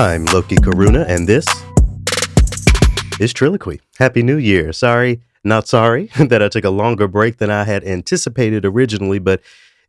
I'm Loki Karuna, and this is TRILLOQUY. Happy New Year. Sorry, not sorry that I took a longer break than I had anticipated originally, but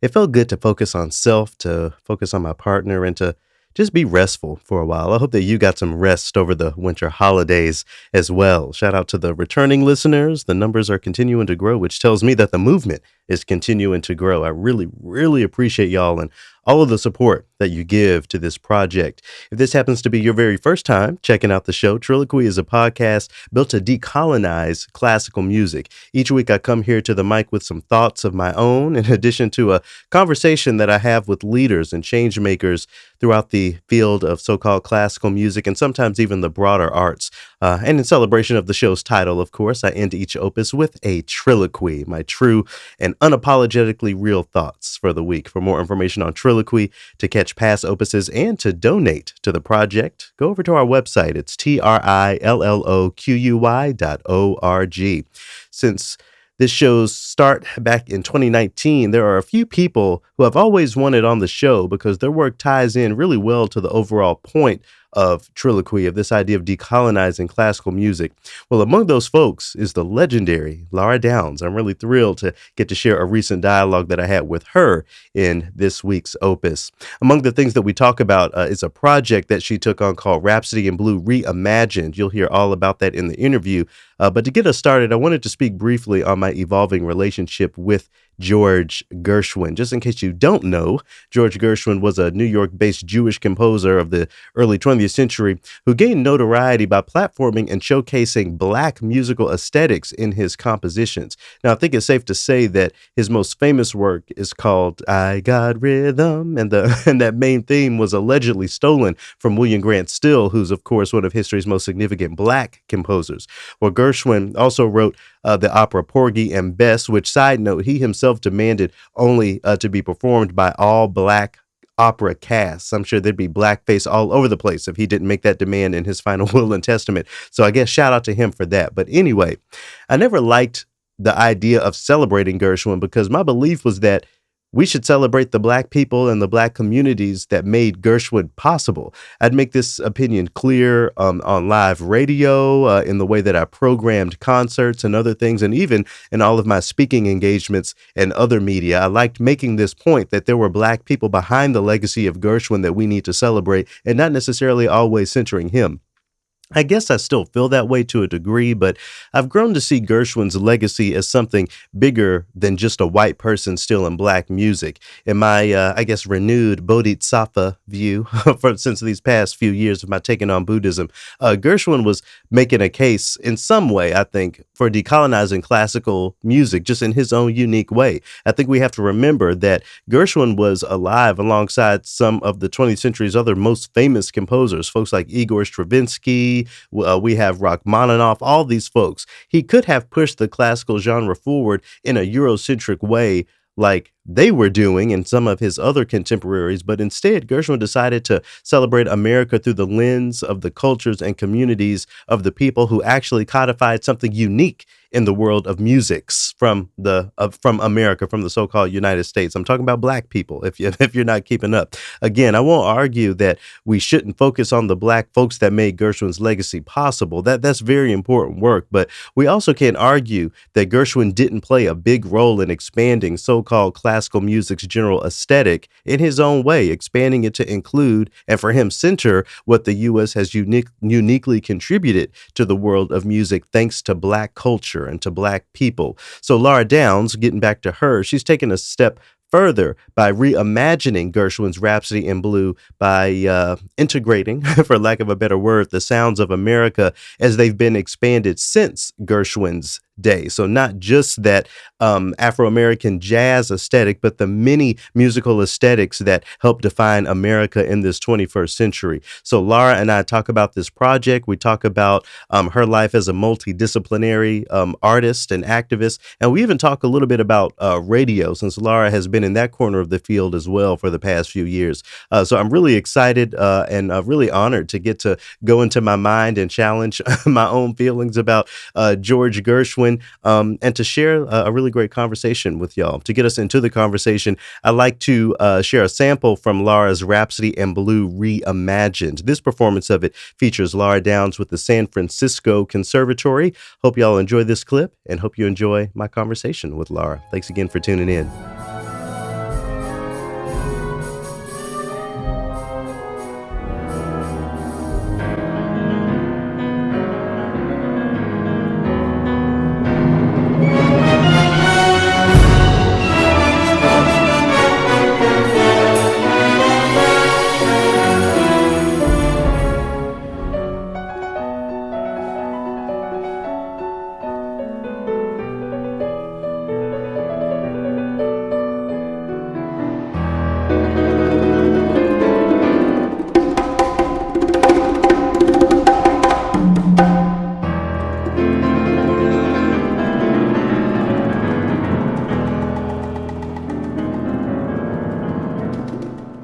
it felt good to focus on self, to focus on my partner, and to just be restful for a while. I hope that you got some rest over the winter holidays as well. Shout out to the returning listeners. The numbers are continuing to grow, which tells me that the movement is continuing to grow. I really, really appreciate y'all and all of the support that you give to this project. If this happens to be your very first time checking out the show, TRILLOQUY is a podcast built to decolonize classical music. Each week I come here to the mic with some thoughts of my own, in addition to a conversation that I have with leaders and change makers throughout the field of so-called classical music and sometimes even the broader arts. And in celebration of the show's title, of course, I end each opus with a TRILLOQUY, my true and unapologetically real thoughts for the week. For more information on TRILLOQUY, to catch past opuses, and to donate to the project, go over to our website. It's TRILLOQY.org. Since this show's start back in 2019, there are a few people who I've always wanted on the show because their work ties in really well to the overall point of TRILLOQUY, of this idea of decolonizing classical music. Well, among those folks is the legendary Lara Downes. I'm really thrilled to get to share a recent dialogue that I had with her in this week's opus. Among the things that we talk about is a project that she took on called Rhapsody in Blue Reimagined. You'll hear all about that in the interview. But to get us started, I wanted to speak briefly on my evolving relationship with George Gershwin. Just in case you don't know, George Gershwin was a New York-based Jewish composer of the early 20th century who gained notoriety by platforming and showcasing Black musical aesthetics in his compositions. Now, I think it's safe to say that his most famous work is called I Got Rhythm, and that main theme was allegedly stolen from William Grant Still, who's, of course, one of history's most significant Black composers. Well, Gershwin also wrote the opera Porgy and Bess, which, side note, he himself demanded only to be performed by all Black opera casts. I'm sure there'd be blackface all over the place if he didn't make that demand in his final will and testament. So I guess shout out to him for that. But anyway, I never liked the idea of celebrating Gershwin because my belief was that we should celebrate the Black people and the Black communities that made Gershwin possible. I'd make this opinion clear on live radio, in the way that I programmed concerts and other things, and even in all of my speaking engagements and other media. I liked making this point that there were Black people behind the legacy of Gershwin that we need to celebrate, and not necessarily always centering him. I guess I still feel that way to a degree, but I've grown to see Gershwin's legacy as something bigger than just a white person still in Black music. In my, renewed Bodhisattva view since these past few years of my taking on Buddhism, Gershwin was making a case in some way, I think, for decolonizing classical music just in his own unique way. I think we have to remember that Gershwin was alive alongside some of the 20th century's other most famous composers, folks like Igor Stravinsky. We have Rachmaninoff, all these folks. He could have pushed the classical genre forward in a Eurocentric way like they were doing and some of his other contemporaries, but instead Gershwin decided to celebrate America through the lens of the cultures and communities of the people who actually codified something unique in the world of musics from America, from the so-called United States. I'm talking about Black people, if you're not keeping up. Again, I won't argue that we shouldn't focus on the Black folks that made Gershwin's legacy possible. That's very important work, but we also can't argue that Gershwin didn't play a big role in expanding so-called classical music's general aesthetic in his own way, expanding it to include, and for him, center what the U.S. has uniquely contributed to the world of music thanks to Black culture and to Black people. So Lara Downes, getting back to her, she's taken a step further by reimagining Gershwin's Rhapsody in Blue by integrating, for lack of a better word, the sounds of America as they've been expanded since Gershwin's day. So not just that Afro-American jazz aesthetic, but the many musical aesthetics that help define America in this 21st century. So Lara and I talk about this project. We talk about her life as a multidisciplinary artist and activist. And we even talk a little bit about radio, since Lara has been in that corner of the field as well for the past few years. So I'm really excited and really honored to get to go into my mind and challenge my own feelings about George Gershwin Gershwin, and to share a really great conversation with y'all. To get us into the conversation, I'd like to share a sample from Lara's Rhapsody and Blue Reimagined. This performance of it features Lara Downes with the San Francisco Conservatory. Hope y'all enjoy this clip and hope you enjoy my conversation with Lara. Thanks again for tuning in.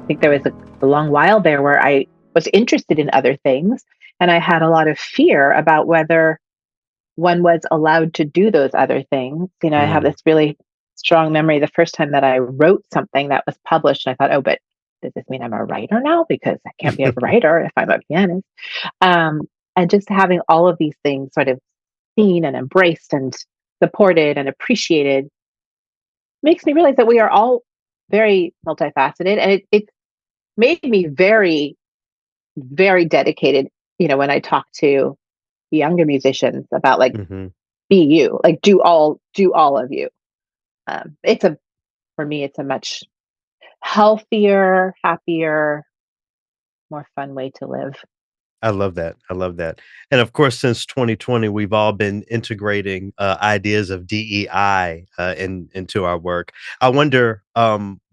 Think there was a long while there where I was interested in other things, and I had a lot of fear about whether one was allowed to do those other things. I have Mm. this really strong memory the first time that I wrote something that was published, and I thought, oh, but does this mean I'm a writer now? Because I can't be a writer if I'm a pianist. Um, and just having all of these things sort of seen and embraced and supported and appreciated makes me realize that we are all very multifaceted, and it made me very, very dedicated, when I talk to younger musicians about like Hmm. be you, like do all of you. It's a For me, it's a much healthier, happier, more fun way to live. I love that. I love that. And of course, since 2020, we've all been integrating ideas of DEI into our work. I wonder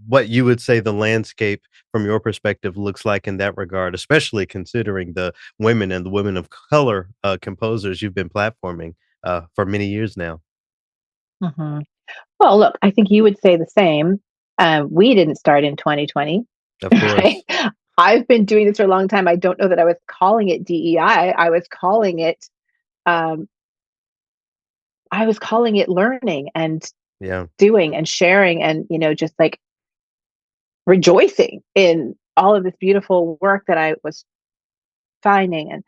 what you would say the landscape from your perspective looks like in that regard, especially considering the women and the women of color composers you've been platforming for many years now. Mhm. Well, look, I think you would say the same. We didn't start in 2020, Of right? course. I've been doing this for a long time. I don't know that I was calling it DEI. Was calling it um, I was calling it learning and Yeah. doing and sharing and, just like rejoicing in all of this beautiful work that I was finding.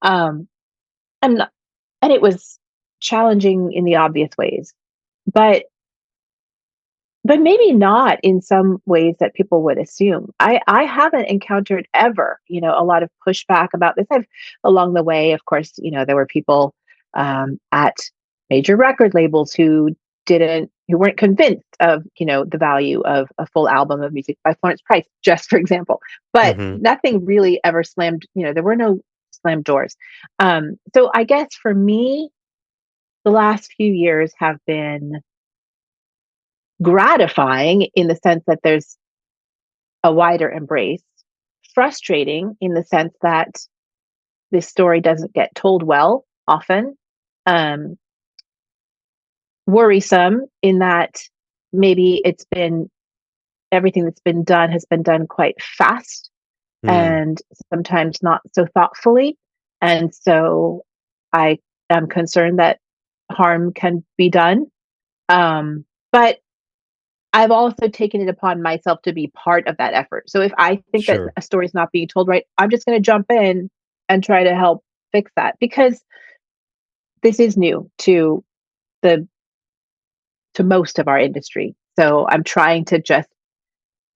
Um, and, and it was challenging in the obvious ways, but maybe not in some ways that people would assume. I haven't encountered ever, a lot of pushback about this. I've Along the way, of course, there were people at major record labels who weren't convinced of, the value of a full album of music by Florence Price, just for example. But Hmm. nothing really ever slammed, there were no slammed doors. So I guess for me, the last few years have been gratifying in the sense that there's a wider embrace, frustrating in the sense that this story doesn't get told well often, um, worrisome in that maybe everything that's been done has been done quite fast Mm. and sometimes not so thoughtfully. And so I am concerned that harm can be done. But I've also taken it upon myself to be part of that effort. So if I think that Sure. a story is not being told right, I'm just going to jump in and try to help fix that because this is new the to most of our industry. So I'm trying to just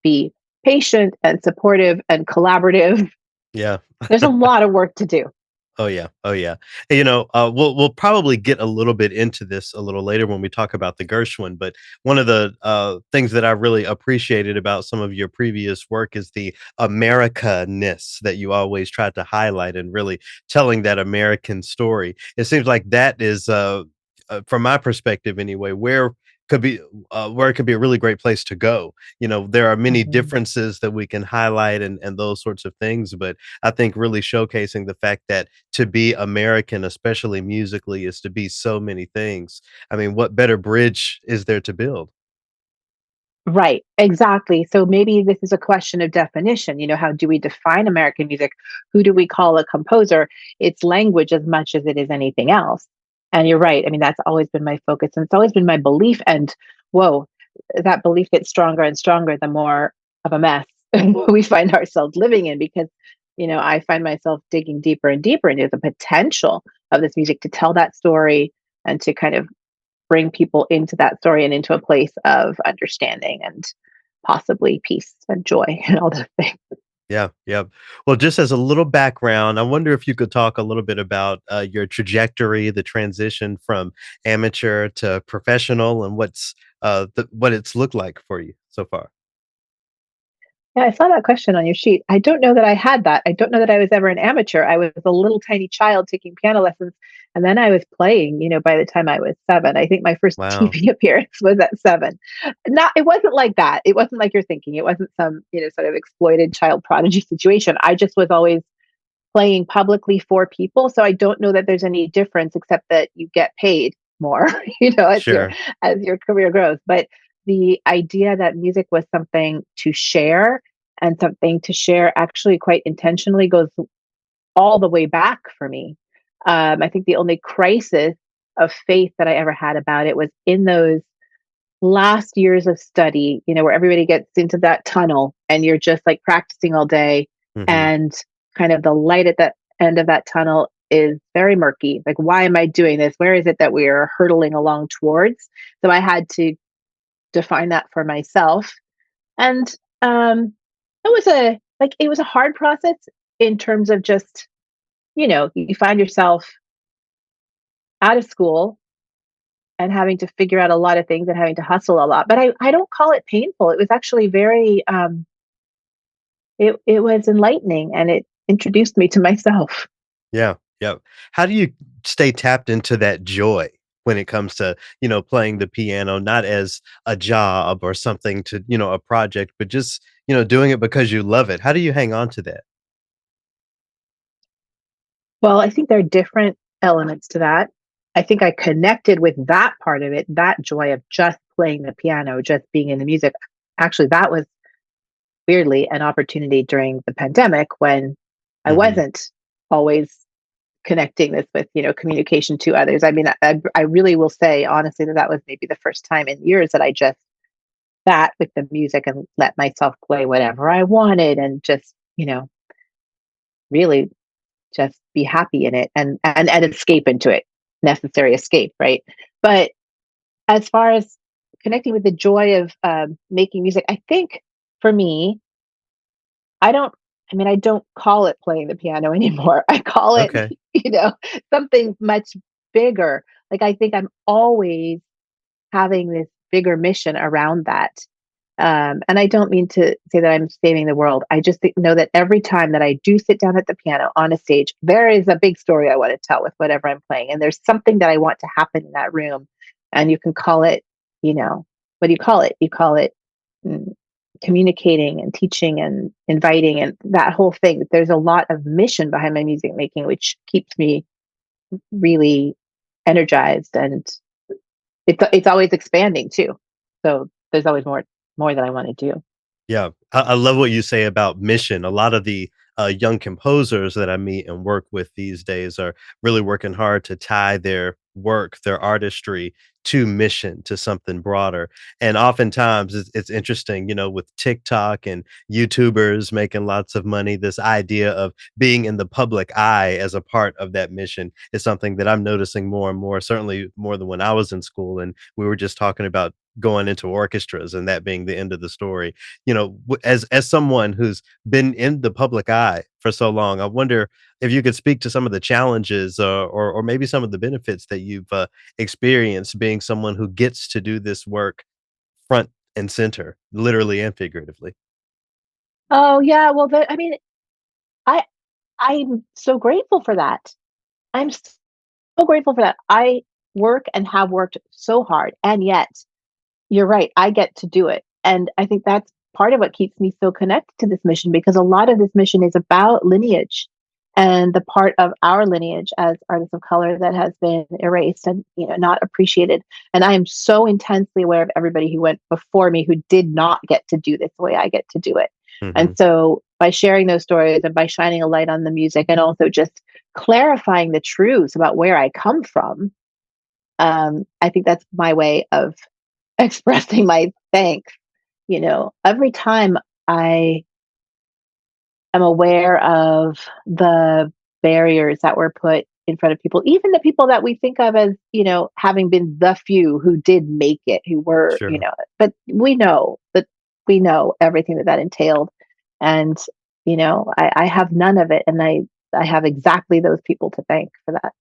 be patient and supportive and collaborative. Yeah. There's a lot of work to do. Oh yeah, oh yeah. And, we'll probably get a little bit into this a little later when we talk about the Gershwin. But one of the things that I really appreciated about some of your previous work is the America-ness that you always tried to highlight and really telling that American story. It seems like that is, from my perspective anyway, could be where it could be a really great place to go. There are many Mhm. differences that we can highlight and those sorts of things, but I think really showcasing the fact that to be American, especially musically, is to be so many things. I mean, what better bridge is there to build? Right, exactly. So maybe this is a question of definition. How do we define American music? Who do we call a composer? It's language as much as it is anything else. And you're right. I mean, that's always been my focus and it's always been my belief. And whoa, that belief gets stronger and stronger the more of a mess we find ourselves living in because, I find myself digging deeper and deeper into the potential of this music to tell that story and to kind of bring people into that story and into a place of understanding and possibly peace and joy and all those things. Yeah, yeah. Well, just as a little background, I wonder if you could talk a little bit about your trajectory, the transition from amateur to professional, and what it's looked like for you so far. Yeah, I saw that question on your sheet. I don't know that I had that. I don't know that I was ever an amateur. I was a little tiny child taking piano lessons, and then I was playing, by the time I was 7. I think my first Wow. TV appearance was at 7. It wasn't like that. It wasn't like you're thinking. It wasn't some, sort of exploited child prodigy situation. I just was always playing publicly for people. So I don't know that there's any difference except that you get paid more, Sure. as your career grows. But the idea that music was something to share and something to share actually quite intentionally goes all the way back for me. I think the only crisis of faith that I ever had about it was in those last years of study, where everybody gets into that tunnel and you're just like practicing all day Hmm. and kind of the light at the end of that tunnel is very murky. Like, why am I doing this? Where is it that we are hurtling along towards? So I had to define that for myself. And it was a hard process in terms of just, you find yourself out of school and having to figure out a lot of things and having to hustle a lot. But I don't call it painful. It was actually very it was enlightening and it introduced me to myself. Yeah, yeah. How do you stay tapped into that joy when it comes to, playing the piano, not as a job or something to, a project, but just, doing it because you love it? How do you hang on to that? Well, I think there are different elements to that. I think I connected with that part of it, that joy of just playing the piano, just being in the music. Actually, that was weirdly an opportunity during the pandemic when I Mhm. wasn't always connecting this with, communication to others. I mean, I really will say honestly that that was maybe the first time in years that I just sat with the music and let myself play whatever I wanted and just, really just be happy in it and escape into it, necessary escape, right? But as far as connecting with the joy of making music, I think for me, I don't. I mean, I don't call it playing the piano anymore. I call it, Okay. you know, something much bigger. Like I think I'm always having this bigger mission around that. And I don't mean to say that I'm saving the world. I just know that every time that I do sit down at the piano on a stage, there is a big story I want to tell with whatever I'm playing. And there's something that I want to happen in that room. And you can call it, what do you call it? You call it mm, communicating and teaching and inviting and that whole thing. There's a lot of mission behind my music making, which keeps me really energized and it's always expanding too. So there's always more that I want to do. Yeah, I love what you say about mission. A lot of the young composers that I meet and work with these days are really working hard to tie their work, their artistry to mission, to something broader. And oftentimes it's interesting, with TikTok and YouTubers making lots of money, this idea of being in the public eye as a part of that mission is something that I'm noticing more and more, certainly more than when I was in school. And we were just talking about going into orchestras and that being the end of the story. As someone who's been in the public eye for so long, I wonder if you could speak to some of the challenges, or maybe some of the benefits that you've experienced being someone who gets to do this work front and center, literally and figuratively. Oh yeah, well, I mean, I I'm so grateful for that. I'm so grateful for that. I work and have worked so hard, and yet you're right. I get to do it, and I think that's part of what keeps me so connected to this mission because a lot of this mission is about lineage and the part of our lineage as artists of color that has been erased and not appreciated. And I am so intensely aware of everybody who went before me who did not get to do this the way I get to do it. And Mhm. so by sharing those stories and by shining a light on the music and also just clarifying the truths about where I come from, I think that's my way of expressing my thanks. Every time I am aware of the barriers that were put in front of people, even the people that we think of as, having been the few who did make it, who were, Sure. but we know everything that entailed. And, I have none of it. And I have exactly those people to thank for that.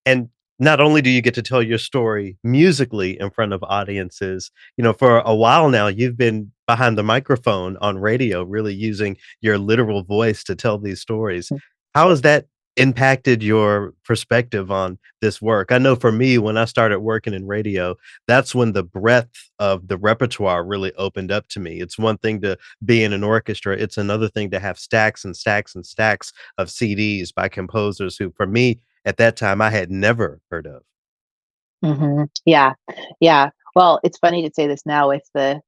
And not only do you get to tell your story musically in front of audiences, for a while now, you've been behind the microphone on radio, really using your literal voice to tell these stories. How has that impacted your perspective on this work? I know for me, when I started working in radio, that's when the breadth of the repertoire really opened up to me. It's one thing to be in an orchestra, it's another thing to have stacks and stacks and stacks of CDs by composers who, for me, at that time, I had never heard of, Yeah. Yeah. Well, it's funny to say this now with the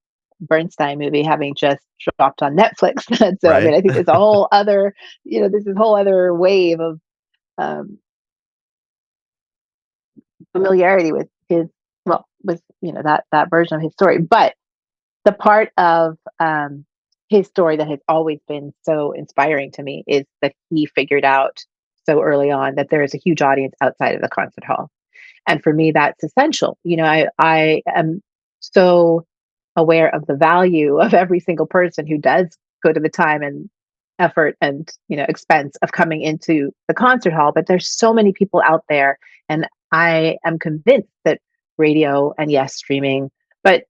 Bernstein movie having just dropped on Netflix. So, I mean, right? I think there's a whole other, there's this whole other wave of um, familiarity with that version of his story. But the part of his story that has always been so inspiring to me is that he figured out so early on that there is a huge audience outside of the concert hall. And for me, that's essential. I am so aware of the value of every single person who does go to the time and effort and expense of coming into the concert hall. But there's so many people out there, and I am convinced that radio, and yes, streaming, but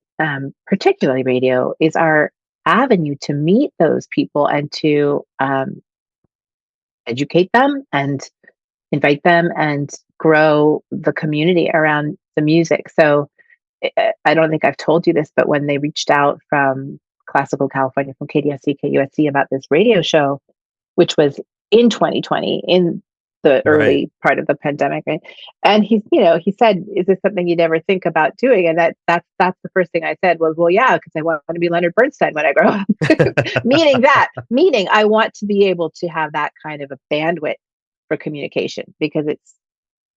particularly radio, is our avenue to meet those people and to educate them and invite them and grow the community around the music. So I don't think I've told you this, but when they reached out from Classical California, from KDSC, KUSC, about this radio show, which was in 2020, in the Right. early part of the pandemic, right? And he said, "Is this something you'd ever think about doing?" And that's the first thing I said was, "Well, yeah, because I want to be Leonard Bernstein when I grow up." Meaning I want to be able to have that kind of a bandwidth for communication because it's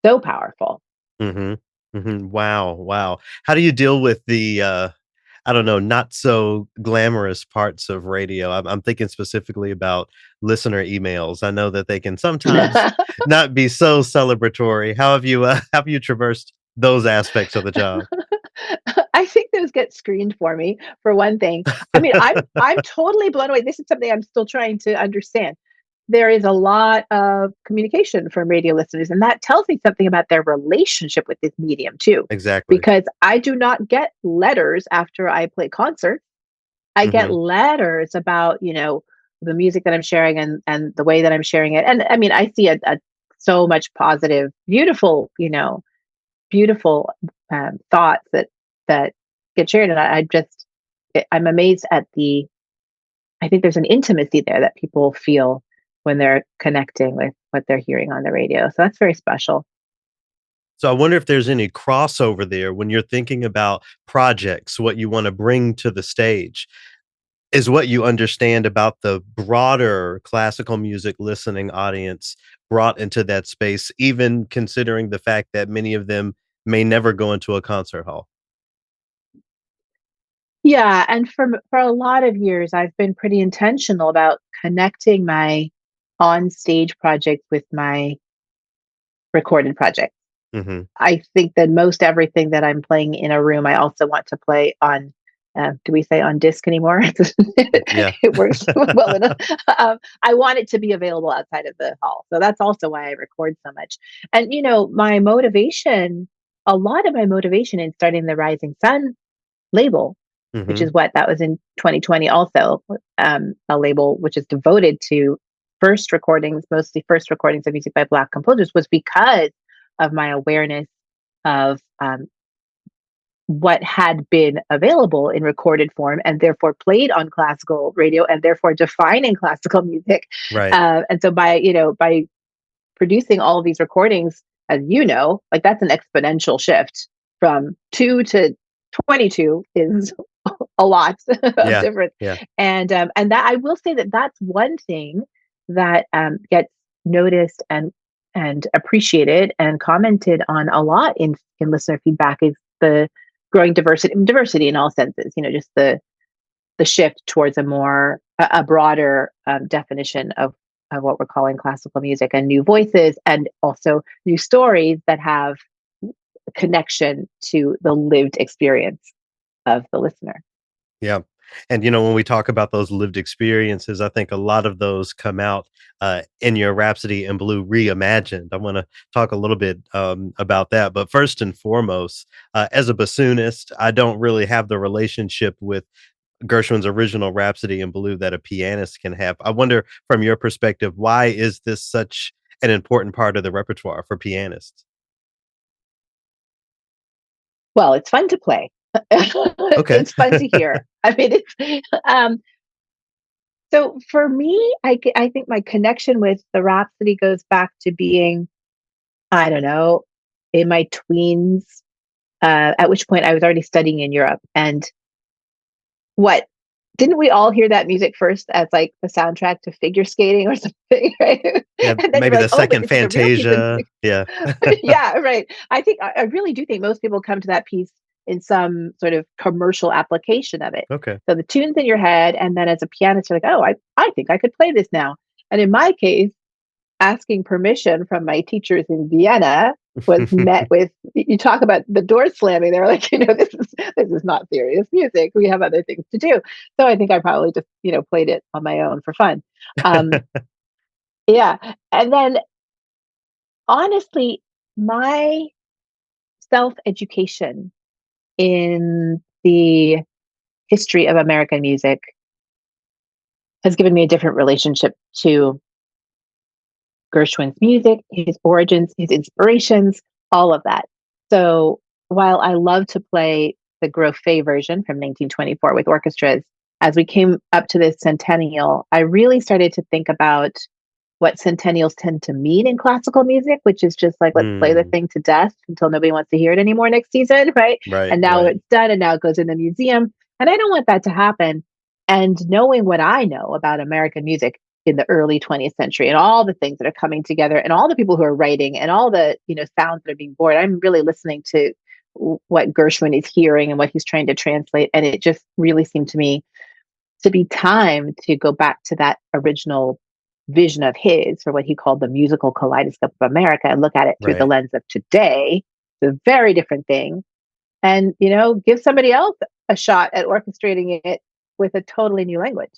so powerful. Mhm. Mhm. Wow, wow. How do you deal with the, I don't know, not so glamorous parts of radio? I'm thinking specifically about listener emails. I know that they can sometimes not be so celebratory. How have you, how have you traversed those aspects of the job? I think those get screened for me, for one thing. I mean, I'm totally blown away. This is something I'm still trying to understand. There is a lot of communication from radio listeners, and that tells me something about their relationship with this medium too. Exactly. Because I do not get letters after I play concerts. I get Mhm. letters about, the music that I'm sharing and the way that I'm sharing it. And I mean, I see a so much positive, beautiful thoughts that get shared, and I'm amazed at the. I think there's an intimacy there that people feel when they're connecting with what they're hearing on the radio. So that's very special. So I wonder if there's any crossover there when you're thinking about projects, what you wanna bring to the stage. Is what you understand about the broader classical music listening audience brought into that space, even considering the fact that many of them may never go into a concert hall? Yeah, and for a lot of years, I've been pretty intentional about connecting my on stage projects with my recorded projects. Mhm. I think that most everything that I'm playing in a room, I also want to play on. Do we say on disc anymore? Yeah. It works well enough. I want it to be available outside of the hall, so that's also why I record so much. And my motivation, a lot of my motivation in starting the Rising Sun label, which Mhm. is what that was in 2020, also a label which is devoted to first recordings, mostly first recordings of music by Black composers, was because of my awareness of what had been available in recorded form and therefore played on classical radio and therefore defining classical music. Right. And so by producing all of these recordings, as like that's an exponential shift from 2 to 22 is a lot of Yeah. difference. Yeah. And that I will say that that's one thing that gets noticed and and appreciated and commented on a lot in listener feedback is the growing diversity in all senses. Just the shift towards a broader definition of what we're calling classical music, and new voices, and also new stories that have connection to the lived experience of the listener. Yeah. And, when we talk about those lived experiences, I think a lot of those come out in your Rhapsody in Blue Reimagined. I want to talk a little bit about that. But first and foremost, as a bassoonist, I don't really have the relationship with Gershwin's original Rhapsody in Blue that a pianist can have. I wonder, from your perspective, why is this such an important part of the repertoire for pianists? Well, it's fun to play. Okay. It's fun to hear. I mean, so for me, I think my connection with the Rhapsody goes back to being, I don't know, in my tweens, at which point I was already studying in Europe. And what didn't we all hear that music first as like the soundtrack to figure skating or something, right? Yeah, And then you're maybe like, the oh, but second this is a real piece of Fantasia. music. Yeah. Yeah, right. I really do think most people come to that piece in some sort of commercial application of it. Okay. So the tune's in your head, and then as a pianist, you're like, oh, I think I could play this now. And in my case, asking permission from my teachers in Vienna was met with, you talk about the door slamming. They were like, this is not serious music. We have other things to do. So I think I probably just played it on my own for fun. Um, yeah, and then honestly, my self education in the history of American music has given me a different relationship to Gershwin's music, his origins, his inspirations, all of that. So while I love to play the Gros version from 1924 with orchestras, as we came up to this centennial, I really started to think about what centennials tend to mean in classical music, which is just like, let's play the Mm, thing to death until nobody wants to hear it anymore next season, right? right, And now right, it's done, and now it goes in the museum. And I don't want that to happen. And knowing what I know about American music in the early 20th century and all the things that are coming together and all the people who are writing and all the sounds that are being born, I'm really listening to what Gershwin is hearing and what he's trying to translate. And it just really seemed to me to be time to go back to that original vision of his for what he called the musical kaleidoscope of America and look at it through the right. lens of today. It's a very different thing. And, give somebody else a shot at orchestrating it with a totally new language.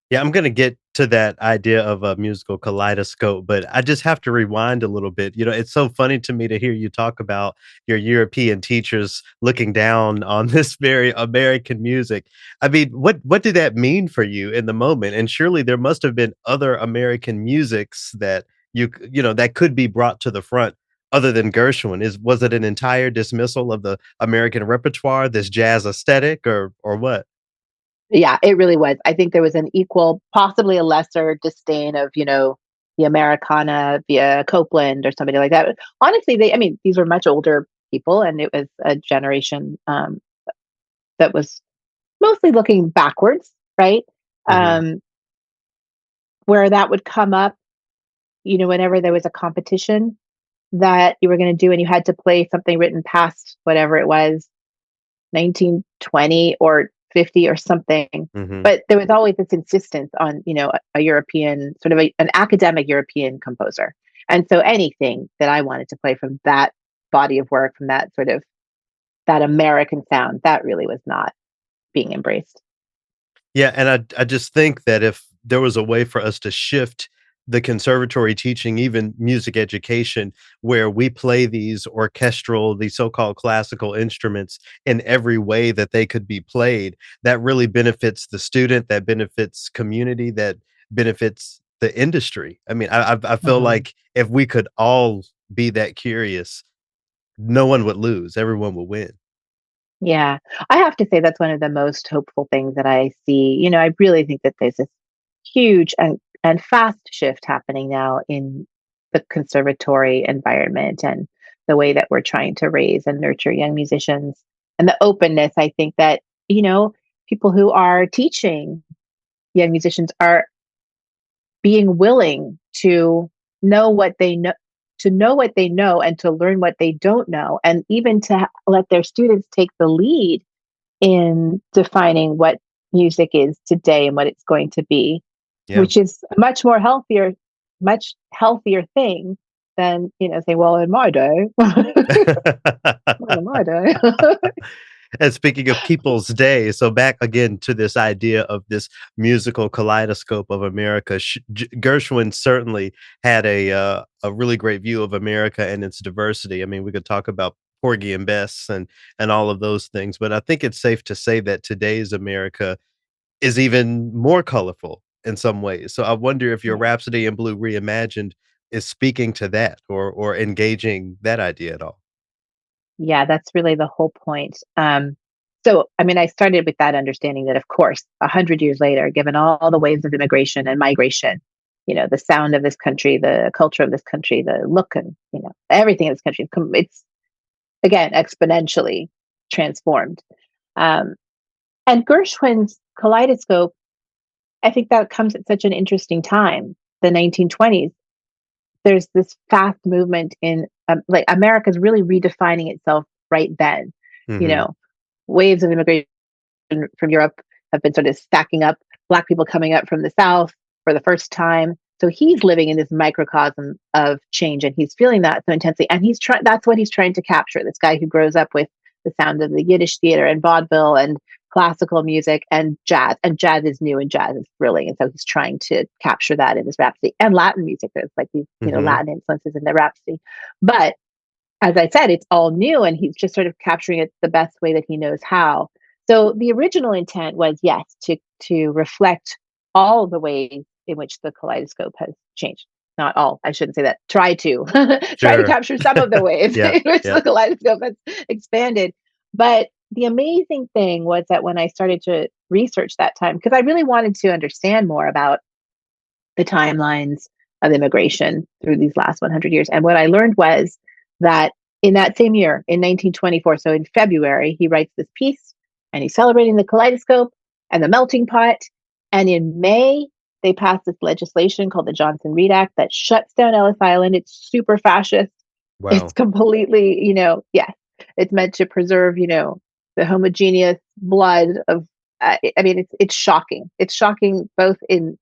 Yeah, I'm gonna get to that idea of a musical kaleidoscope, but I just have to rewind a little bit. It's so funny to me to hear you talk about your European teachers looking down on this very American music. I mean, what did that mean for you in the moment? And surely there must have been other American musics that that could be brought to the front other than Gershwin. Was it an entire dismissal of the American repertoire, this jazz aesthetic, or what? Yeah, it really was. I think there was an equal, possibly a lesser disdain of, the Americana via Copeland or somebody like that. But honestly, I mean, these were much older people, and it was a generation that was mostly looking backwards, right? Mhm. Um, where that would come up, whenever there was a competition that you were going to do, and you had to play something written past whatever it was, 1920 or 50 or something. Mhm. But there was always this insistence on, a European, sort of an academic European composer. And so anything that I wanted to play from that body of work, from that sort of that American sound, that really was not being embraced. Yeah, and I just think that if there was a way for us to shift the conservatory teaching, even music education, where we play these so-called classical instruments in every way that they could be played, that really benefits the student, that benefits community, that benefits the industry. I mean, I feel Mhm. like if we could all be that curious, no one would lose, everyone would win. Yeah. I have to say that's one of the most hopeful things that I see. I really think that there's this huge and fast shift happening now in the conservatory environment and the way that we're trying to raise and nurture young musicians, and the openness. I think that, people who are teaching young musicians are being willing to know what they know, and to learn what they don't know, and even to let their students take the lead in defining what music is today and what it's going to be, Yeah. which is a much healthier thing than, say, well, in my day, well, in my day. And speaking of people's day, so back again to this idea of this musical kaleidoscope of America, Gershwin certainly had a really great view of America and its diversity. I mean, we could talk about Porgy and Bess and all of those things, but I think it's safe to say that today's America is even more colorful in some ways. So I wonder if your Yeah. Rhapsody in Blue Reimagined is speaking to that or engaging that idea at all. Yeah, that's really the whole point. So, I mean, I started with that understanding that, of course, 100 years later, given all the waves of immigration and migration, the sound of this country, the culture of this country, the look, and everything in this country, it's again exponentially transformed. Um, and Gershwin's kaleidoscope, I think that comes at such an interesting time, the 1920s. There's this fast movement in, like, America's really redefining itself right then. You Mhm. know, waves of immigration from Europe have been sort of stacking up, Black people coming up from the South for the first time. So he's living in this microcosm of change, and he's feeling that so intensely. And that's what he's trying to capture. This guy who grows up with the sound of the Yiddish theater and vaudeville and classical music and jazz. And jazz is new and jazz is thrilling. And so he's trying to capture that in his Rhapsody, and Latin music. There's like these, Mhm. Latin influences in the Rhapsody. But as I said, it's all new, and he's just sort of capturing it the best way that he knows how. So the original intent was, yes, to reflect all the ways in which the kaleidoscope has changed. Not all, I shouldn't say that. Try to try to Sure. capture some of the ways Yep, in which the yep. kaleidoscope has expanded. But the amazing thing was that when I started to research that time, because I really wanted to understand more about the timelines of immigration through these last 100 years. And what I learned was that in that same year, in 1924, so in February, he writes this piece and he's celebrating the kaleidoscope and the melting pot. And in May, they passed this legislation called the Johnson-Reed Act that shuts down Ellis Island. It's super fascist. It's Wow. completely, yes, it's meant to preserve, the homogeneous blood of. I mean, it's shocking. It's shocking both in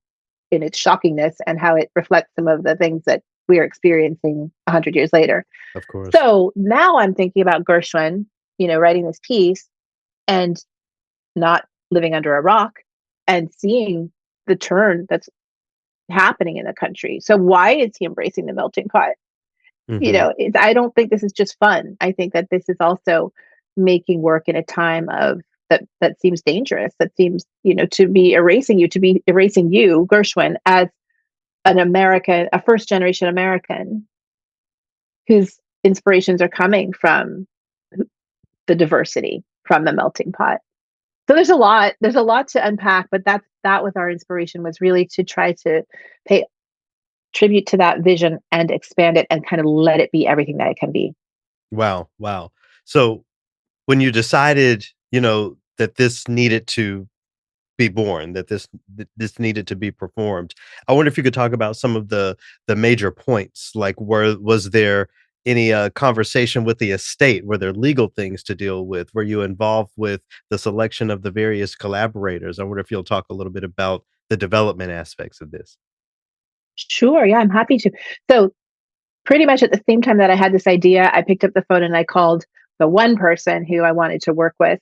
its shockingness and how it reflects some of the things that we are experiencing 100 years later. Of course. So now I'm thinking about Gershwin, writing this piece and not living under a rock and seeing the turn that's happening in the country. So why is he embracing the melting pot? Mhm. I don't think this is just fun. I think that this is also making work in a time of that seems dangerous, that seems, to be erasing you, Gershwin, as an American, a first generation American whose inspirations are coming from the diversity, from the melting pot. So there's a lot to unpack, but that was our inspiration, was really to try to pay tribute to that vision and expand it and kind of let it be everything that it can be. Wow, wow. So, when you decided, that this needed to be born, that this needed to be performed, I wonder if you could talk about some of the major points, like, was there any, conversation with the estate? Were there legal things to deal with? Were you involved with the selection of the various collaborators? I wonder if you'll talk a little bit about the development aspects of this. Sure, yeah, I'm happy to. So pretty much at the same time that I had this idea, I picked up the phone and I called the one person who I wanted to work with,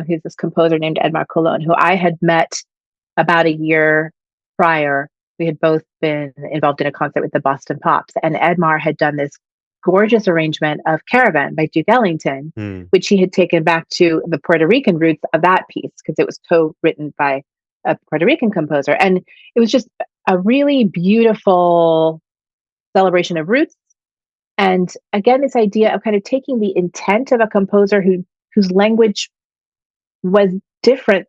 who's this composer named Edmar Cologne, who I had met about a year prior. We had both been involved in a concert with the Boston Pops, and Edmar had done this gorgeous arrangement of Caravan by Duke Ellington, Hmm. which he had taken back to the Puerto Rican roots of that piece because it was co-written by a Puerto Rican composer. And it was just a really beautiful celebration of roots. And again, this idea of kind of taking the intent of a composer whose language was different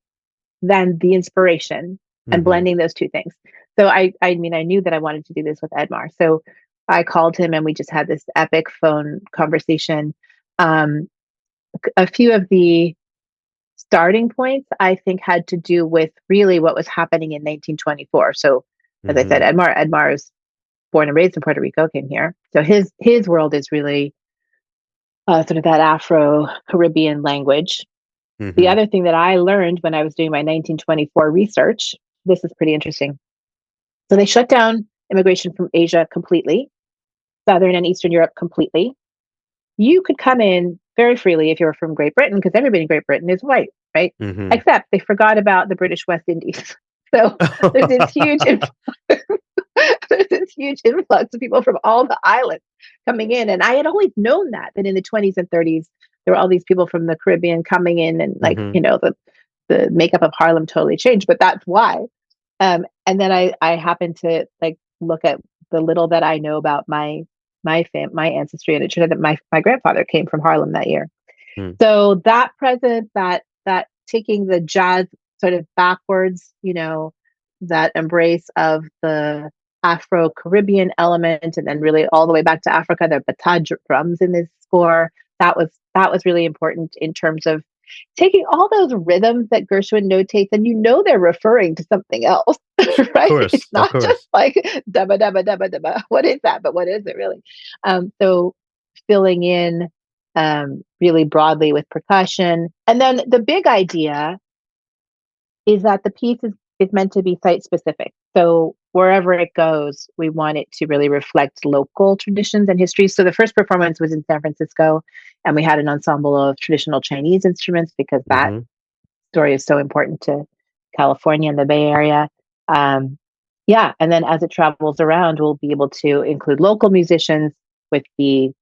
than the inspiration, and Mhm. blending those two things. So I mean, I knew that I wanted to do this with Edmar. So I called him and we just had this epic phone conversation. Um, a few of the starting points I think had to do with really what was happening in 1924. So as I said, Mhm. Edmar is born and raised in Puerto Rico, came here. So his world is really sort of that Afro Caribbean language. The Mhm. other thing that I learned when I was doing my 1924 research, this is pretty interesting. So they shut down immigration from Asia completely, Southern and Eastern Europe completely. You could come in very freely if you were from Great Britain, because everybody in Great Britain is white, right? Mhm. Except they forgot about the British West Indies. So there's this huge there's this huge influx of people from all the islands coming in. And I had always known that in the 20s and 30s, there were all these people from the Caribbean coming in, and like, Mhm. the makeup of Harlem totally changed, but that's why. And then I happened to like look at the little that I know about my ancestry, and it turned out that my grandfather came from Harlem that year. Mm. So that presence, that taking the jazz sort of backwards, that embrace of the Afro Caribbean element, and then really all the way back to Africa, the bata drums in this score. That was really important in terms of taking all those rhythms that Gershwin notates, and they're referring to something else, Of right? It's course, of not just course. like dabba dabba dabba dabba. What is that? But what is it really? So filling in really broadly with percussion. And then the big idea is that the piece is meant to be site specific. So wherever it goes, we want it to really reflect local traditions and histories. So the first performance was in San Francisco, and we had an ensemble of traditional Chinese instruments because that Mhm. story is so important to California and the Bay Area. Um, yeah, and then as it travels around, we'll be able to include local musicians with the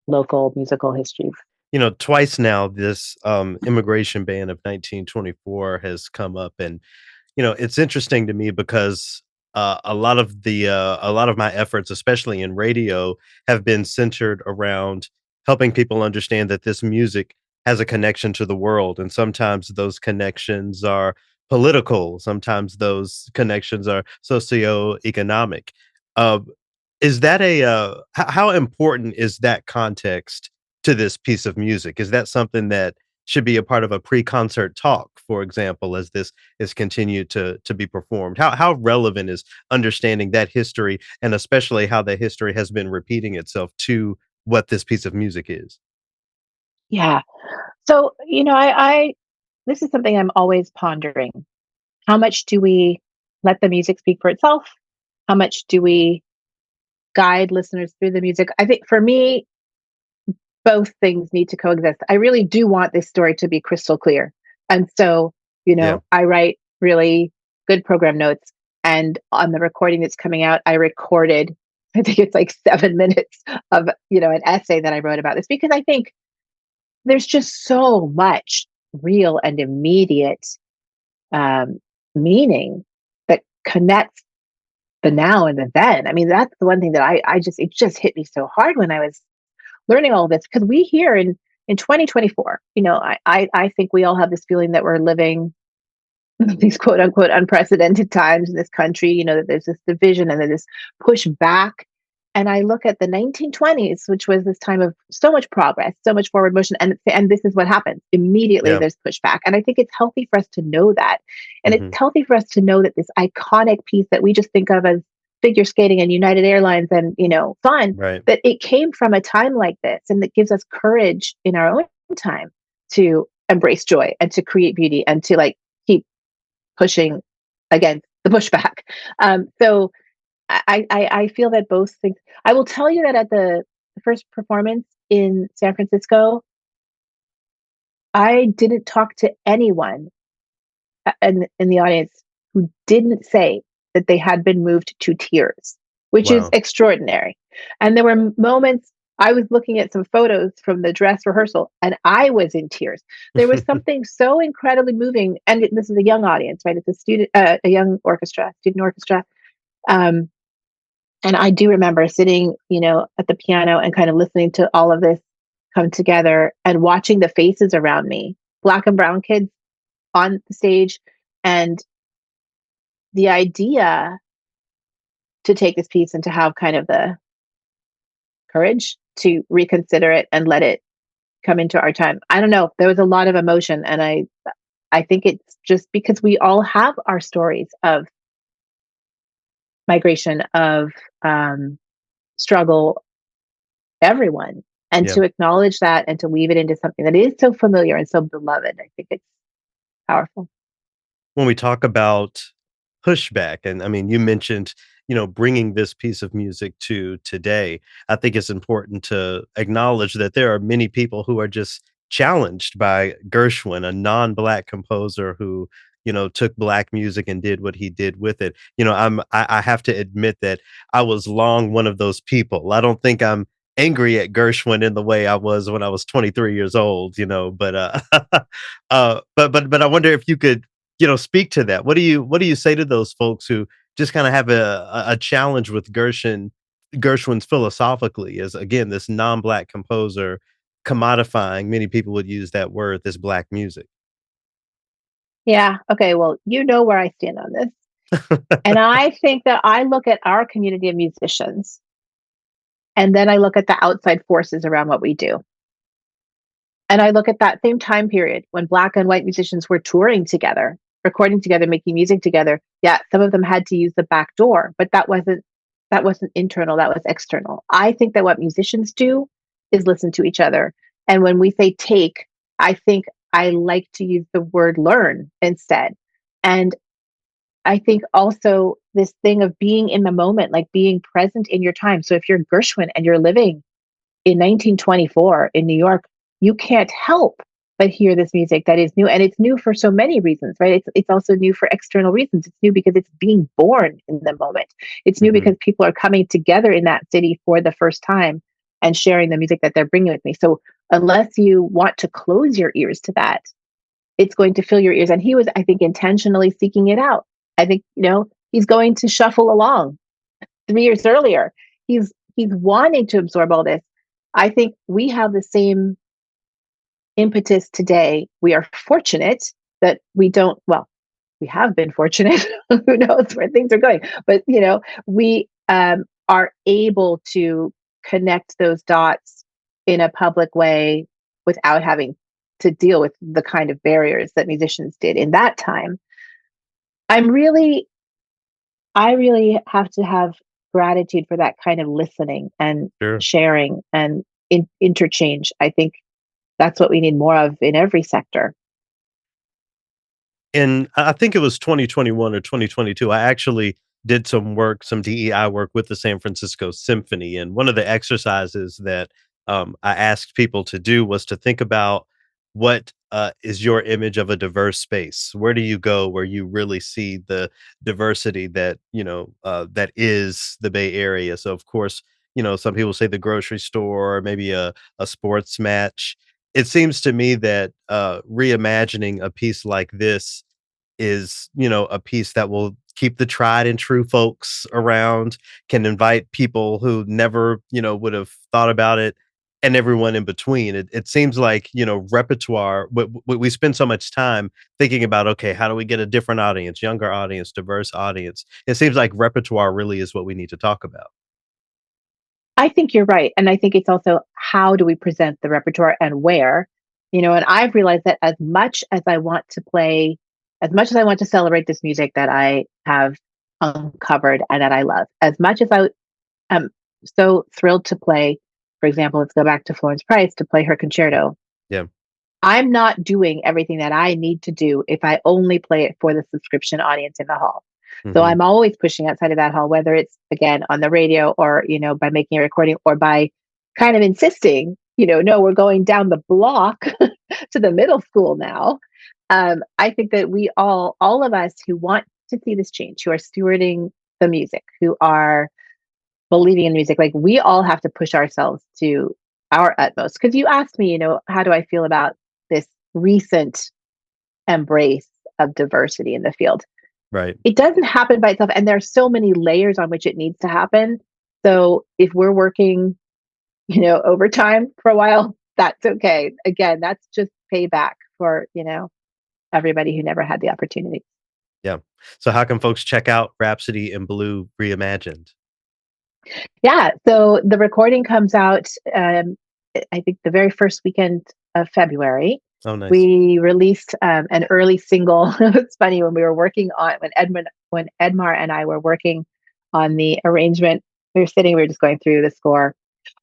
local musical history. Twice now this, immigration ban of 1924 has come up, and it's interesting to me because a lot of my efforts, especially in radio, have been centered around helping people understand that this music has a connection to the world, and sometimes those connections are political, sometimes those connections are socioeconomic. Uh, is that how important is that context to this piece of music? Is that something that should be a part of a pre-concert talk, for example, as this is continued to be performed? How relevant is understanding that history, and especially how that history has been repeating itself to what this piece of music is? Yeah. So, I this is something I'm always pondering. How much do we let the music speak for itself? How much do we guide listeners through the music? I think for me, both things need to coexist. I really do want this story to be crystal clear. And so, Yeah. I write really good program notes. And on the recording that's coming out, I recorded, I think it's like 7 minutes of, an essay that I wrote about this, because I think there's just so much real and immediate um, meaning that connects the now and the then. I mean, that's the one thing that it just hit me so hard when I was learning all of this, because we here in 2024, I think we all have this feeling that we're living these quote unquote unprecedented times in this country, that there's this division and there's this push back. And I look at the 1920s, which was this time of so much progress, so much forward motion, and this is what happens. Immediately Yeah. there's pushback. And I think it's healthy for us to know that. And it's Mhm. healthy for us to know that this iconic piece that we just think of as figure skating and United Airlines and, fun, Right. that it came from a time like this, and that gives us courage in our own time to embrace joy and to create beauty and to like keep pushing against the pushback. So I feel that both things. I will tell you that at the first performance in San Francisco, I didn't talk to anyone in the audience who didn't say that they had been moved to tears, which is Wow. extraordinary. And there were moments. I was looking at some photos from the dress rehearsal, and I was in tears. There was something so incredibly moving, and this is a young audience, right? It's a young orchestra, student orchestra. Um, and I do remember sitting, at the piano and kind of listening to all of this come together and watching the faces around me, black and brown kids on the stage, and the idea to take this piece and to have kind of the courage to reconsider it and let it come into our time. I don't know. There was a lot of emotion, and I think it's just because we all have our stories of migration of um, struggle, everyone, and Yeah. to acknowledge that and to weave it into something that is so familiar and so beloved. I think it's powerful. When we talk about pushback, and I mean, you mentioned, bringing this piece of music to today, I think it's important to acknowledge that there are many people who are just challenged by Gershwin, a non-black composer who, took black music and did what he did with it. I have to admit that I was long one of those people. I don't think I'm angry at Gershwin in the way I was when I was 23 years old, but but I wonder if you could, speak to that. What do you say to those folks who just kinda have a challenge with Gershwin's philosophically as, again, this non-black composer commodifying, many people would use that word, this black music? Yeah. Okay. Well, you know where I stand on this. And I think that I look at our community of musicians and then I look at the outside forces around what we do. And I look at that same time period when black and white musicians were touring together, recording together, making music together. Yeah, some of them had to use the back door, but that wasn't internal, that was external. I think that what musicians do is listen to each other. And when we say take, I think I like to use the word learn instead. And I think also this thing of being in the moment, like being present in your time. So if you're Gershwin and you're living in 1924 in New York, you can't help but hear this music that is new. And it's new for so many reasons, right? It's also new for external reasons. It's new because it's being born in the moment. It's new Mhm. because people are coming together in that city for the first time and sharing the music that they're bringing with me. So unless you want to close your ears to that, it's going to fill your ears. And he was, I think, intentionally seeking it out. I think, he's going to shuffle along 3 years earlier. He's wanting to absorb all this. I think we have the same impetus today. We are fortunate that we don't, well, we have been fortunate. Who knows where things are going? But, we are able to connect those dots in a public way without having to deal with the kind of barriers that musicians did in that time. I'm really I really have to have gratitude for that kind of listening and Sure. sharing and interchange. I think that's what we need more of in every sector. And I think it was 2021 or 2022, I actually did some work, some DEI work with the San Francisco Symphony, and one of the exercises that, I asked people to do was to think about what, is your image of a diverse space? Where do you go where you really see the diversity that, that is the Bay Area? So, of course, some people say the grocery store, maybe a sports match. It seems to me that, reimagining a piece like this is, a piece that will keep the tried and true folks around, can invite people who never, would have thought about it, and everyone in between. It seems like, repertoire, we spend so much time thinking about, okay, how do we get a different audience, younger audience, diverse audience? It seems like repertoire really is what we need to talk about. I think you're right. And I think it's also how do we present the repertoire and where, and I've realized that as much as I want to celebrate this music that I have uncovered and that I love, as much as I am so thrilled to play, for example, let's go back to Florence Price to play her concerto. Yeah. I'm not doing everything that I need to do if I only play it for the subscription audience in the hall. So Mhm. I'm always pushing outside of that hall, whether it's again on the radio or, by making a recording or by kind of insisting, no, we're going down the block to the middle school now. I think that all of us who want to see this change, who are stewarding the music, who are believing in music, like we all have to push ourselves to our utmost. Because you asked me, how do I feel about this recent embrace of diversity in the field? Right. It doesn't happen by itself, and there are so many layers on which it needs to happen. So if we're working, overtime for a while, that's okay. Again, that's just payback for, everybody who never had the opportunity. Yeah. So how can folks check out Rhapsody in Blue Reimagined? Yeah. So the recording comes out, I think, the very first weekend of February. Oh, nice. We released an early single. It's funny when we were working on when Edmar and I were working on the arrangement. We were just going through the score.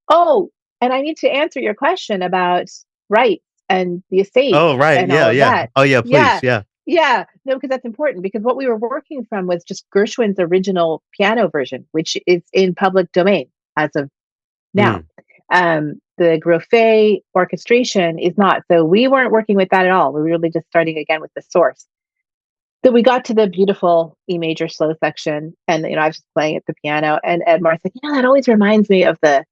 Oh, and I need to answer your question about rights and the estate Oh, right. and all Yeah, of yeah. that. Oh, yeah, please. Yeah. Yeah. Yeah. No, because that's important because what we were working from was just Gershwin's original piano version, which is in public domain as of now. Mm. The Grofé orchestration is not. So we weren't working with that at all. We were really just starting again with the source. So we got to the beautiful E major slow section, and I was just playing at the piano, and Edmar's like, that always reminds me of the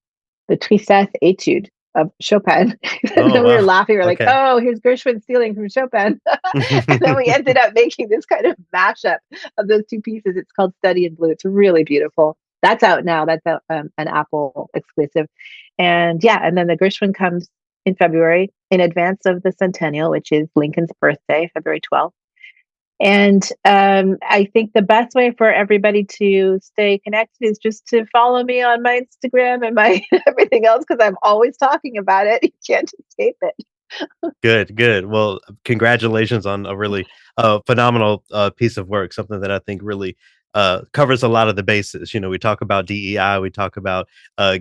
Tristesse Etude of Chopin. And Oh, then we were wow. laughing. We are like, Okay. oh, here's Gershwin stealing from Chopin. And then we ended up making this kind of mashup of those two pieces. It's called Study in Blue. It's really beautiful. That's out now. That's an Apple exclusive. And yeah, and then the Gershwin comes in February in advance of the centennial, which is Lincoln's birthday, February 12th. And I think the best way for everybody to stay connected is just to follow me on my Instagram and my everything else because I'm always talking about it. You can't escape it. Good, good. Well, congratulations on a really, phenomenal, piece of work, something that I think really, covers a lot of the bases. We talk about DEI, we talk about,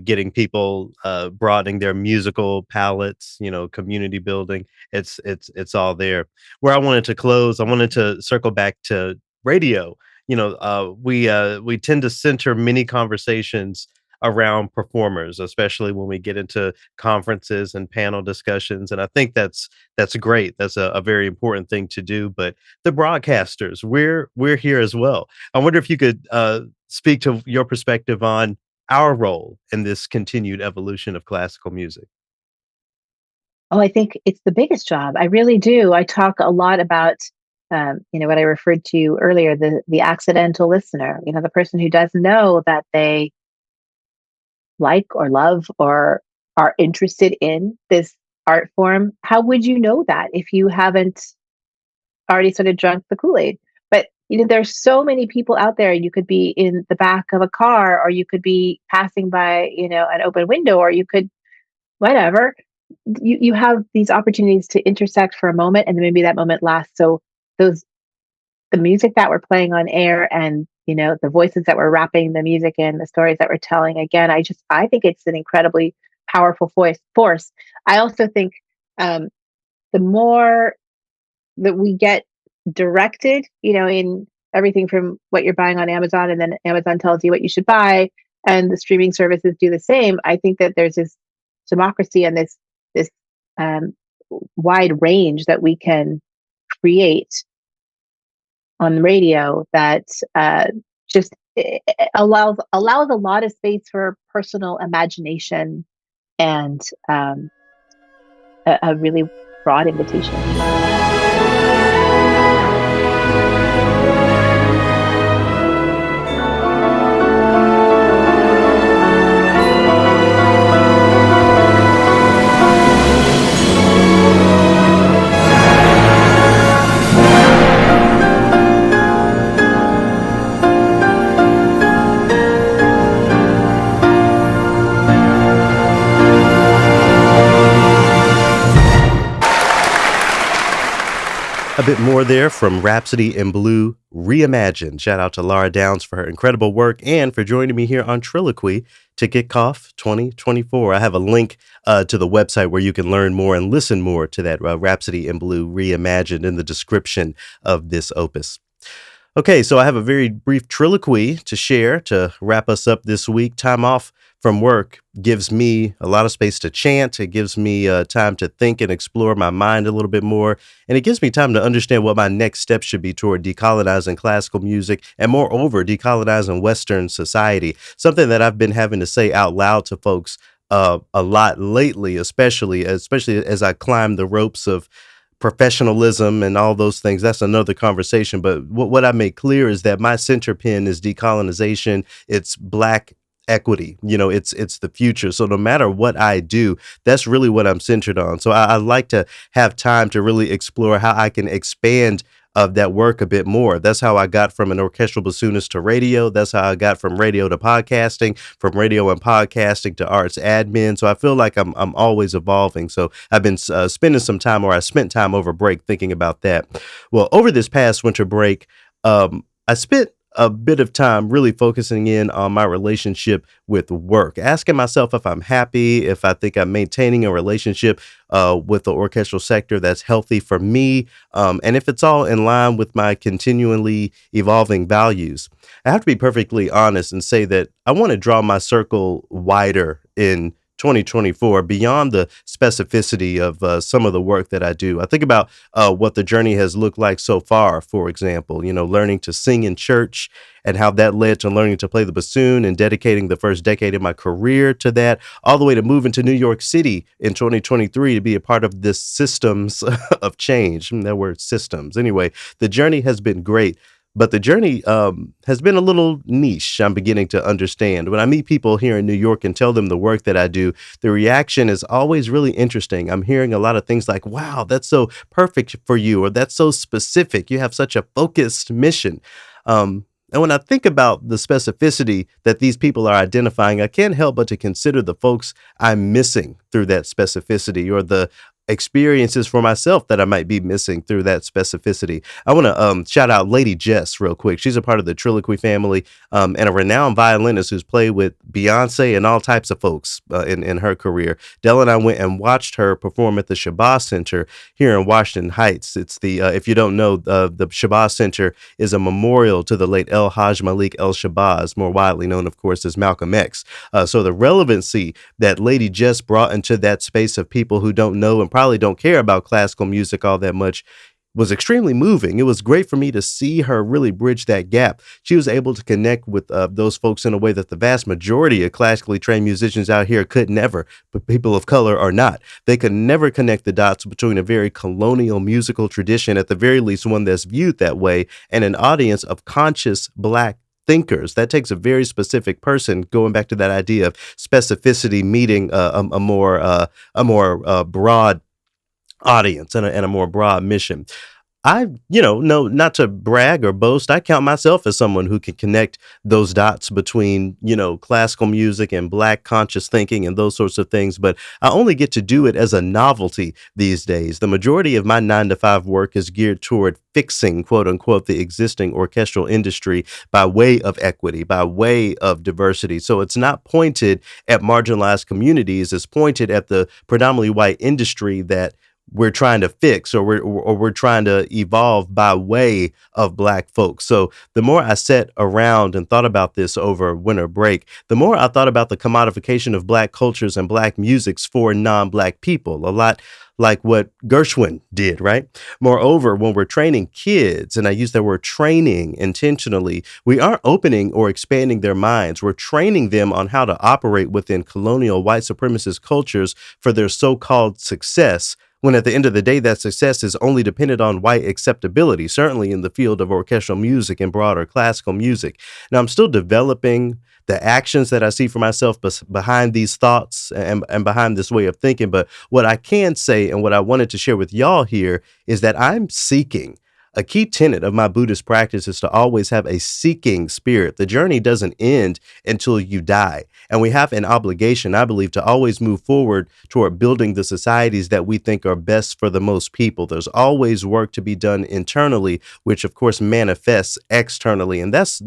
getting people, broadening their musical palettes, community building. It's all there. Where I wanted to close, I wanted to circle back to radio. We tend to center many conversations around performers, especially when we get into conferences and panel discussions. And I think that's great. That's a very important thing to do. But the broadcasters, we're here as well. I wonder if you could speak to your perspective on our role in this continued evolution of classical music. Oh, I think it's the biggest job. I really do. I talk a lot about, what I referred to earlier, the accidental listener. The person who doesn't know that they like or love or are interested in this art form. How would you know that if you haven't already sort of drunk the Kool-Aid? But there's so many people out there. You could be in the back of a car, or you could be passing by, an open window, or you could whatever. You have these opportunities to intersect for a moment, and then maybe that moment lasts. So those the music that we're playing on air and the voices that we're wrapping the music in, the stories that we're telling, again, I think it's an incredibly powerful force. I also think um, the more that we get directed, in everything from what you're buying on Amazon, and then Amazon tells you what you should buy, and the streaming services do the same. I think that there's this democracy and this um, wide range that we can create on the radio that just allows a lot of space for personal imagination and a really broad invitation. A bit more there from Rhapsody in Blue Reimagined. Shout out to Lara Downes for her incredible work and for joining me here on TRILLOQUY to kick off 2024. I have a link to the website where you can learn more and listen more to that Rhapsody in Blue Reimagined in the description of this opus. Okay, so I have a very brief triloquy to share to wrap us up this week. Time off from work gives me a lot of space to chant. It gives me time to think and explore my mind a little bit more. And it gives me time to understand what my next steps should be toward decolonizing classical music and, moreover, decolonizing Western society. Something that I've been having to say out loud to folks a lot lately, especially as I climb the ropes of professionalism and all those things. That's another conversation. But what I make clear is that my center pin is decolonization. It's Black equity. It's the future. So no matter what I do, that's really what I'm centered on. So I like to have time to really explore how I can expand of that work a bit more. That's how I got from an orchestral bassoonist to radio. That's how I got from radio to podcasting, from radio and podcasting to arts admin. So I feel like I'm always evolving. So I've been spending some time, or I spent time over break thinking about that. Well, over this past winter break, I spent a bit of time really focusing in on my relationship with work, asking myself if I'm happy, if I think I'm maintaining a relationship with the orchestral sector that's healthy for me, and if it's all in line with my continually evolving values. I have to be perfectly honest and say that I want to draw my circle wider in 2024 beyond the specificity of some of the work that I do. I think about what the journey has looked like so far, for example, learning to sing in church and how that led to learning to play the bassoon and dedicating the first decade of my career to that, all the way to moving to New York City in 2023 to be a part of this systems of change. That word systems. Anyway, the journey has been great. But the journey has been a little niche, I'm beginning to understand. When I meet people here in New York and tell them the work that I do, the reaction is always really interesting. I'm hearing a lot of things like, wow, that's so perfect for you, or that's so specific. You have such a focused mission. And when I think about the specificity that these people are identifying, I can't help but to consider the folks I'm missing through that specificity, or the experiences for myself that I might be missing through that specificity. I want to shout out Lady Jess real quick. She's a part of the TRILLOQUY family, and a renowned violinist who's played with Beyonce and all types of folks in her career. Dell and I went and watched her perform at the Shabazz Center here in Washington Heights. It's the if you don't know, the Shabazz Center is a memorial to the late El Haj Malik El Shabazz, more widely known, of course, as Malcolm X. So the relevancy that Lady Jess brought into that space of people who don't know and probably don't care about classical music all that much was extremely moving. It was great for me to see her really bridge that gap. She was able to connect with those folks in a way that the vast majority of classically trained musicians out here could never, but people of color are not. They could never connect the dots between a very colonial musical tradition, at the very least one that's viewed that way, and an audience of conscious Black thinkers. That takes a very specific person, going back to that idea of specificity meeting a more broad audience and a more broad mission. I, no, not to brag or boast, I count myself as someone who can connect those dots between, classical music and Black conscious thinking and those sorts of things. But I only get to do it as a novelty these days. The majority of my 9 to 5 work is geared toward fixing, quote unquote, the existing orchestral industry by way of equity, by way of diversity. So it's not pointed at marginalized communities, it's pointed at the predominantly white industry that we're trying to fix, or we're trying to evolve by way of Black folks. So the more I sat around and thought about this over winter break, the more I thought about the commodification of Black cultures and Black musics for non-Black people, a lot like what Gershwin did, right? Moreover, when we're training kids, and I use that word training intentionally, we aren't opening or expanding their minds. We're training them on how to operate within colonial white supremacist cultures for their so-called success, when at the end of the day, that success is only dependent on white acceptability, certainly in the field of orchestral music and broader classical music. Now, I'm still developing the actions that I see for myself behind these thoughts and behind this way of thinking. But what I can say, and what I wanted to share with y'all here, is that I'm seeking. A key tenet of my Buddhist practice is to always have a seeking spirit. The journey doesn't end until you die. And we have an obligation, I believe, to always move forward toward building the societies that we think are best for the most people. There's always work to be done internally, which of course manifests externally. And that's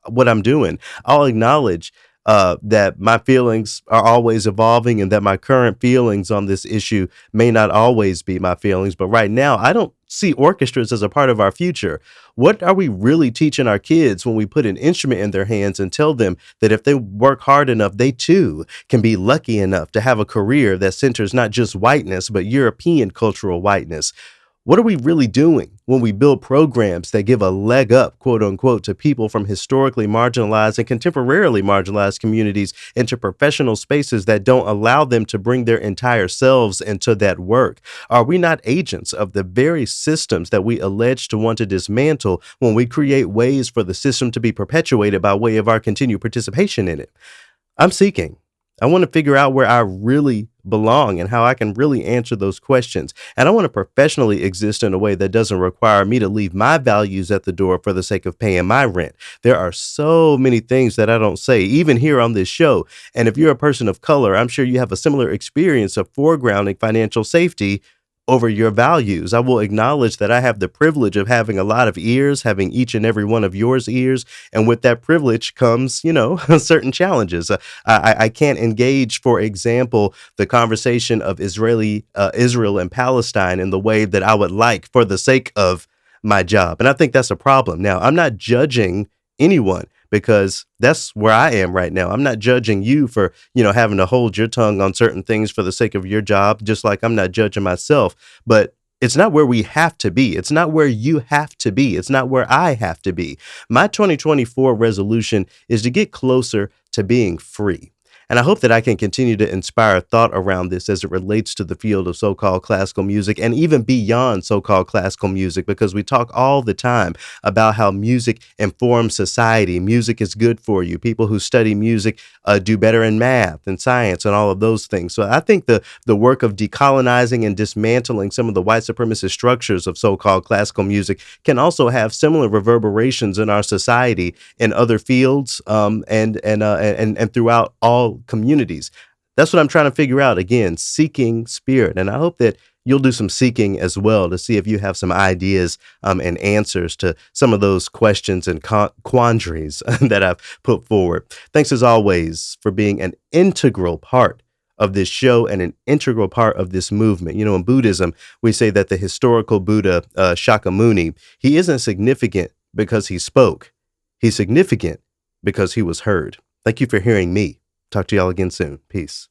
what I'm doing. I'll acknowledge that my feelings are always evolving, and that my current feelings on this issue may not always be my feelings. But right now, I don't see orchestras as a part of our future. What are we really teaching our kids when we put an instrument in their hands and tell them that if they work hard enough, they too can be lucky enough to have a career that centers not just whiteness, but European cultural whiteness? What are we really doing when we build programs that give a leg up, quote unquote, to people from historically marginalized and contemporarily marginalized communities into professional spaces that don't allow them to bring their entire selves into that work? Are we not agents of the very systems that we allege to want to dismantle when we create ways for the system to be perpetuated by way of our continued participation in it? I'm seeking. I want to figure out where I really belong and how I can really answer those questions. And I want to professionally exist in a way that doesn't require me to leave my values at the door for the sake of paying my rent. There are so many things that I don't say, even here on this show. And if you're a person of color, I'm sure you have a similar experience of foregrounding financial safety over your values. I will acknowledge that I have the privilege of having a lot of ears, having each and every one of yours ears. And with that privilege comes, certain challenges. I can't engage, for example, the conversation of Israel and Palestine in the way that I would like for the sake of my job. And I think that's a problem. Now, I'm not judging anyone because that's where I am right now. I'm not judging you for, having to hold your tongue on certain things for the sake of your job, just like I'm not judging myself. But it's not where we have to be. It's not where you have to be. It's not where I have to be. My 2024 resolution is to get closer to being free. And I hope that I can continue to inspire thought around this as it relates to the field of so-called classical music and even beyond so-called classical music, because we talk all the time about how music informs society. Music is good for you. People who study music do better in math and science and all of those things. So I think the work of decolonizing and dismantling some of the white supremacist structures of so-called classical music can also have similar reverberations in our society in other fields, and throughout all communities. That's what I'm trying to figure out. Again, seeking spirit. And I hope that you'll do some seeking as well to see if you have some ideas and answers to some of those questions and quandaries that I've put forward. Thanks as always for being an integral part of this show and an integral part of this movement. In Buddhism, we say that the historical Buddha, Shakyamuni, he isn't significant because he spoke. He's significant because he was heard. Thank you for hearing me. Talk to y'all again soon. Peace.